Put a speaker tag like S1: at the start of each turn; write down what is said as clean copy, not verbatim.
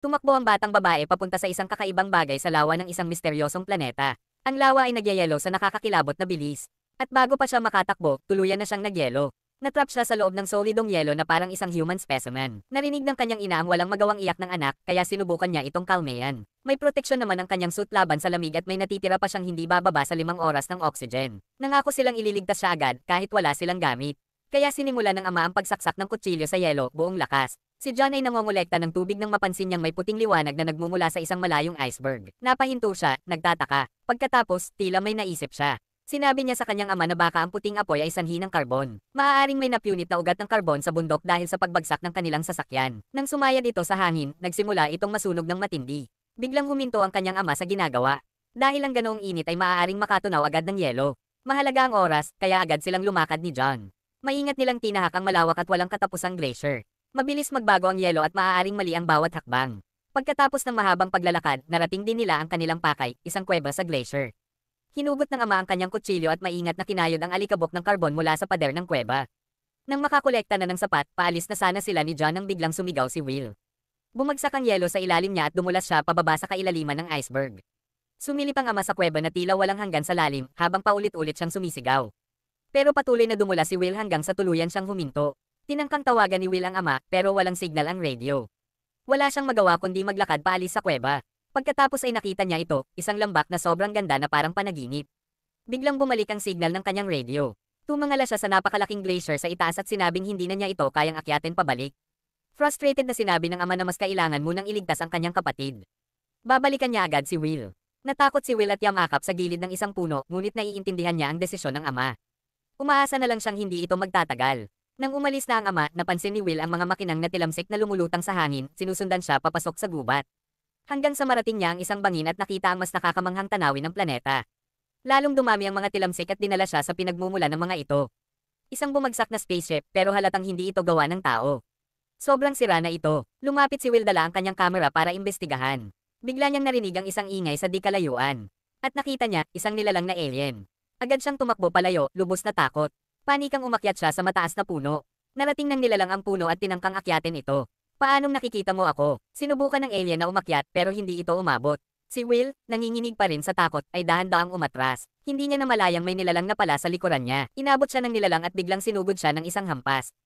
S1: Tumakbo ang batang babae papunta sa isang kakaibang bagay sa lawa ng isang misteryosong planeta. Ang lawa ay nagyayelo sa nakakakilabot na bilis. At bago pa siya makatakbo, tuluyan na siyang nagyelo. Natrap siya sa loob ng solidong yelo na parang isang human specimen. Narinig ng kanyang ina ang walang magawang iyak ng anak, kaya sinubukan niya itong kalmeyan. May proteksyon naman ang kanyang suit laban sa lamig at may natitira pa siyang hindi bababa sa 5 oras ng oxygen. Nangako silang ililigtas siya agad kahit wala silang gamit. Kaya sinimula ng ama ang pagsaksak ng kutsilyo sa yelo buong lakas. Si John ay nangongolekta ng tubig nang mapansin niyang may puting liwanag na nagmumula sa isang malayong iceberg. Napahinto siya, nagtataka. Pagkatapos, tila may naisip siya. Sinabi niya sa kanyang ama na baka ang puting apoy ay sanhi ng karbon. Maaaring may napunit na ugat ng karbon sa bundok dahil sa pagbagsak ng kanilang sasakyan. Nang sumayad ito sa hangin, nagsimula itong masunog ng matindi. Biglang huminto ang kanyang ama sa ginagawa. Dahil ang ganoong init ay maaaring makatunaw agad ng yelo. Mahalaga ang oras, kaya agad silang lumakad ni John. Maingat nilang tinahak ang malawak at walang katapusang glacier. Mabilis magbago ang yelo at maaaring mali ang bawat hakbang. Pagkatapos ng mahabang paglalakad, narating din nila ang kanilang pakay, isang kuweba sa glacier. Hinugot ng ama ang kanyang kutsilyo at maingat na kinayod ang alikabok ng karbon mula sa pader ng kuweba. Nang makakolekta na ng sapat, paalis na sana sila ni John nang biglang sumigaw si Will. Bumagsak ang yelo sa ilalim niya at dumulas siya pababa sa kailaliman ng iceberg. Sumilip ang ama sa kuweba na tila walang hanggan sa lalim habang paulit-ulit siyang sumisigaw. Pero patuloy na dumulas si Will hanggang sa tuluyan siyang huminto. Tinangkang tawagan ni Will ang ama pero walang signal ang radio. Wala siyang magawa kundi maglakad paalis sa kuweba. Pagkatapos ay nakita niya ito, isang lambak na sobrang ganda na parang panaginip. Biglang bumalik ang signal ng kanyang radio. Tumangala siya sa napakalaking glacier sa itaas at sinabing hindi na niya ito kayang akyatin pabalik. Frustrated na sinabi ng ama na mas kailangan munang iligtas ang kanyang kapatid. Babalikan niya agad si Will. Natakot si Will at yamakap sa gilid ng isang puno ngunit naiintindihan niya ang desisyon ng ama. Umaasa na lang siyang hindi ito magtatagal. Nang umalis na ang ama, napansin ni Will ang mga makinang na tilamsik na lumulutang sa hangin, sinusundan siya papasok sa gubat. Hanggang sa marating niya ang isang bangin at nakita ang mas nakakamanghang tanawin ng planeta. Lalong dumami ang mga tilamsik at dinala siya sa pinagmumula ng mga ito. Isang bumagsak na spaceship pero halatang hindi ito gawa ng tao. Sobrang sira na ito. Lumapit si Will dala ang kanyang kamera para imbestigahan. Bigla niyang narinig ang isang ingay sa di kalayuan. At nakita niya, isang nilalang na alien. Agad siyang tumakbo palayo, lubos na takot. Panikang umakyat siya sa mataas na puno. Narating ng nilalang ang puno at tinangkang akyatin ito. Paanong nakikita mo ako? Sinubukan ng alien na umakyat pero hindi ito umabot. Si Will, nanginginig pa rin sa takot, ay dahan-daang umatras. Hindi niya namalayang may nilalang na pala sa likuran niya. Inabot siya ng nilalang at biglang sinugod siya ng isang hampas.